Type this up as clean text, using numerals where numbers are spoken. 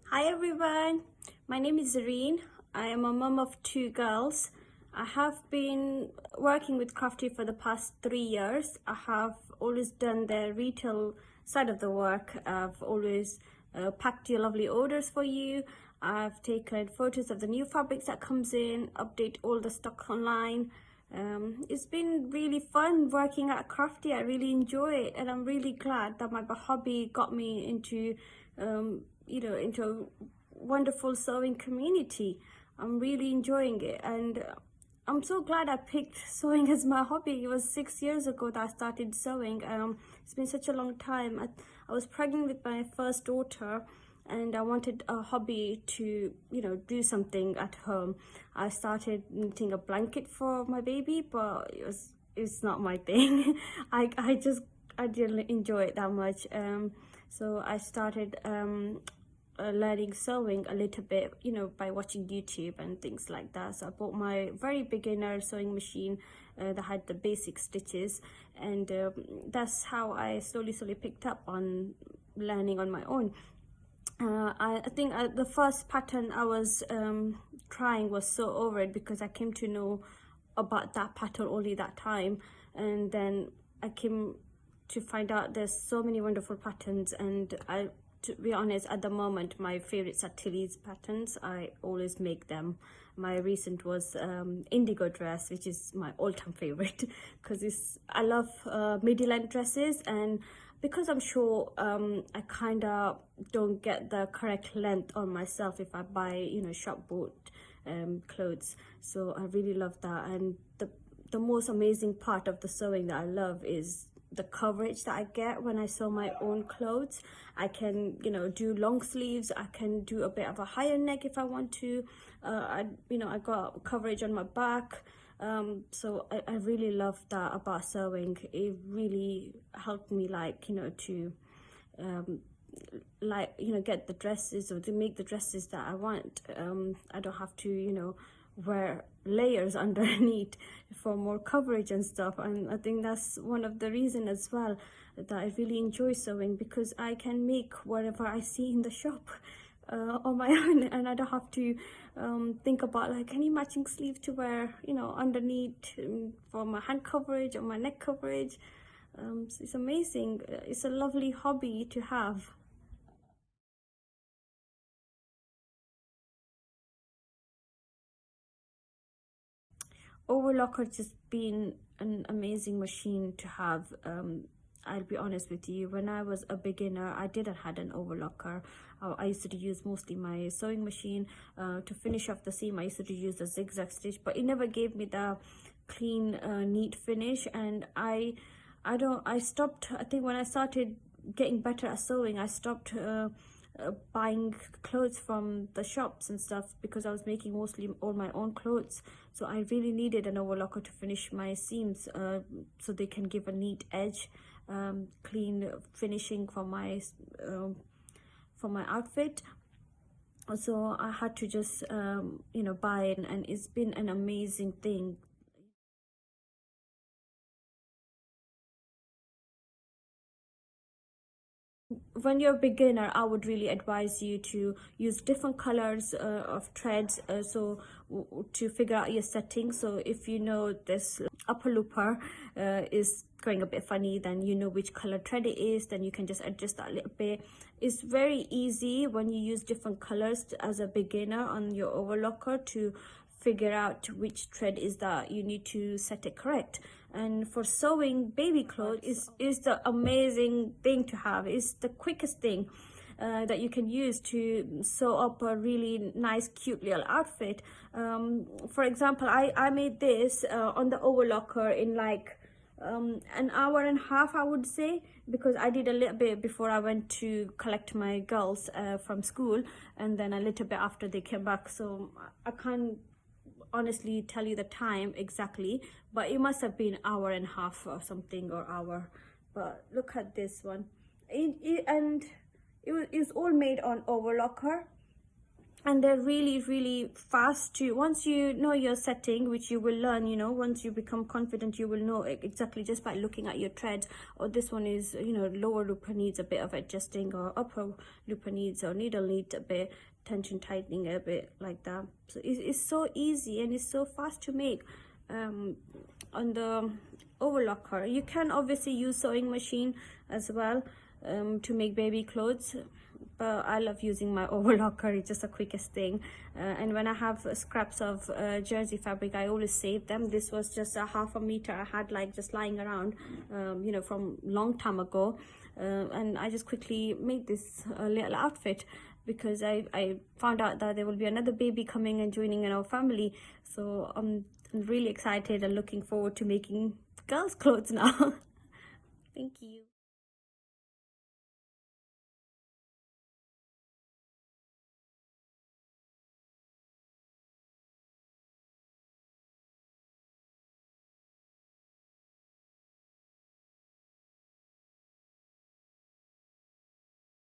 Hi everyone, my name is Zareen. I am a mom of two girls. I have been working with Crafty for the past 3 years. I have always done the retail side of the work. I've always packed your lovely orders for you. I've taken photos of the new fabrics that comes in, update all the stock online. It's been really fun working at Crafty. I really enjoy it, and I'm really glad that my hobby got me into into a wonderful sewing community. I'm really enjoying it, and I'm so glad I picked sewing as my hobby. It was 6 years ago that I started sewing. It's been such a long time. I was pregnant with my first daughter, and I wanted a hobby to, do something at home. I started knitting a blanket for my baby, but it's not my thing. I didn't enjoy it that much. So I started learning sewing a little bit, by watching YouTube and things like that. So I bought my very beginner sewing machine that had the basic stitches, and that's how I slowly picked up on learning on my own. I think the first pattern I was trying was so over it, because I came to know about that pattern only that time, and then I came to find out there's so many wonderful patterns. And to be honest, at the moment my favorites are Tilly's patterns. I always make them. My recent was indigo dress, which is my all-time favorite because I love midi-length dresses, and because I'm sure I kind of don't get the correct length on myself if I buy, shop bought clothes. So I really love that. And the most amazing part of the sewing that I love is the coverage that I get when I sew my own clothes. I can, do long sleeves. I can do a bit of a higher neck if I want to. I got coverage on my back. So I really love that about sewing. It really helped me, to get the dresses, or to make the dresses that I want. I don't have to, wear layers underneath for more coverage and stuff. And I think that's one of the reasons as well that I really enjoy sewing, because I can make whatever I see in the shop on my own, and I don't have to think about like any matching sleeve to wear, underneath, for my hand coverage or my neck coverage. So it's amazing. It's a lovely hobby to have. Overlocker just been an amazing machine to have. I'll be honest with you, when I was a beginner, I didn't had an overlocker. I used to use mostly my sewing machine. To finish off the seam, I used to use the zigzag stitch, but it never gave me the clean, neat finish. And I stopped. I think when I started getting better at sewing, I stopped buying clothes from the shops and stuff, because I was making mostly all my own clothes. So I really needed an overlocker to finish my seams, so they can give a neat edge, clean finishing for my outfit. So I had to just buy it, and it's been an amazing thing. When you're a beginner, I would really advise you to use different colors of threads, to figure out your settings. So if you know this upper looper is going a bit funny, then you know which color thread it is, then you can just adjust that a little bit. It's very easy when you use different colors as a beginner on your overlocker to figure out which thread is that you need to set it correct. And for sewing baby clothes is the amazing thing to have. It's the quickest thing that you can use to sew up a really nice cute little outfit. For example, I made this on the overlocker in like an hour and a half, I would say, because I did a little bit before I went to collect my girls from school, and then a little bit after they came back. So I can't honestly tell you the time exactly, but it must have been hour and a half or something, or hour. But look at this one. It was all made on overlocker. and they're really fast to, once you know your setting, which you will learn, you know, once you become confident, you will know exactly just by looking at your thread. Or this one is, you know, lower looper needs a bit of adjusting, or upper looper needs, or needle needs a bit tension tightening, a bit like that. So it's so easy and it's so fast to make. On the overlocker, you can obviously use sewing machine as well to make baby clothes, but I love using my overlocker. It's just the quickest thing. And when I have scraps of jersey fabric, I always save them. This was just a half a meter I had like just lying around, you know, from long time ago, and I just quickly made this little outfit because I found out that there will be another baby coming and joining in our family. So I'm really excited and looking forward to making girls clothes now. Thank you.